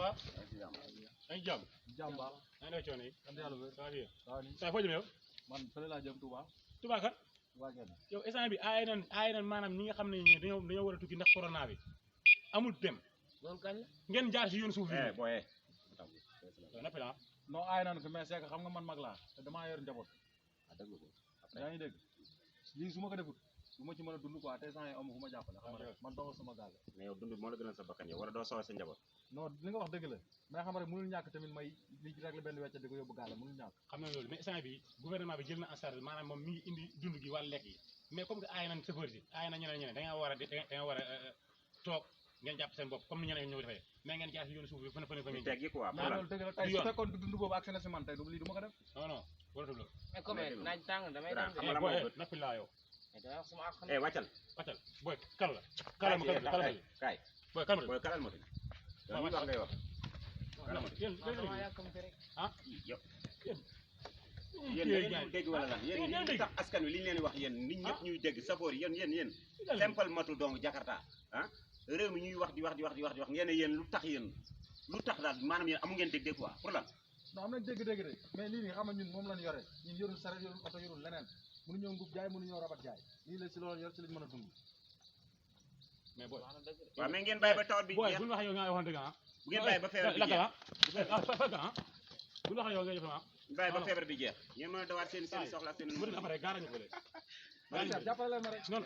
va ay jàmm jàmba na nga coono yi sant yàlla wér ça va bien waaw ni saa foo jëm yow man fële laa jëm Touba Touba kat waa kenn yow instant bi aay nan maanaam ñi nga xam ne dañoo war a tukki ndax corona bi amul dem loolu kañ la ngeen jaar si yoon suuf bi boye nappi la non aay nañu fi mais c'est que xam nga man mag laa te damaa yor njaboot yaa ngi dégg lii su ma ko defut du ma ci mën a dund quoi te sant yi amu fu ma jàppale xam nga man doxal sama gaal mais yow dund moo la gënal sa bakkan yow war a doo sowal sa njaboot non li nga wax dëgg la mais xam nga rek mënul ñàkk tamit may li ci rek la benn wecca di ko yóbbu gaal mënul ñàkk xam na loolu mais instant bi gouvernement bi jël na en charge maanaam moom mi ngi indi dund gi wàllu lekk yi mais comme que aay nañ chauffeur si aay na ñeneen da nga war a toog ngeen jàpp seen bopp comme ni ñeneen ñoo defee mais ngeen jaar si yoonu suuf bi fën ngeen teggi quoi mais loolu dëgg la tey su fekkoon du dund boobu ak seen si man tey du lii du ma ko def non non waratul loolu mais comme naaj tàng damay dem xam nga la moo gën nappi laa yow sama ak wàccal booy kal la kal ma kaay booy kal ma booy kalal ma fi yow wax ngay wax dama yàkkamte rek ah yow yéen da ngeen dégg wala lan yéen li tax askan wi li ñu leen wax yéen nit ñëpp ñuy dégg safoor yi yéen simple matu donc Jakarta ah réew mi ñuy wax di wax ngeen ne yéen lu tax daal maanaam yéen amu ngeen dégg quoi pour lan non am nañ dégg-dégg de mais lii nii xam nga ñun moom lañ yore ñun yorul saret yorul oto yorul leneen mënuñoo ngub jaay mënuñoo rabat jaay lii la si loolu yor si lañ mën a dund mais booy waaw mais ngeen bàyyi ba tawat bi booy bu ñu waxee yow nga waxoon dëgg ah bu ngeen bàyyi ba feebar bi jeex bu ñu waxee yow nga jëf ah bàyyi ba feebar bi jeex ngeen mën a dawaat seen soxla seen après gaarañu ko de jàppale leen ma rek non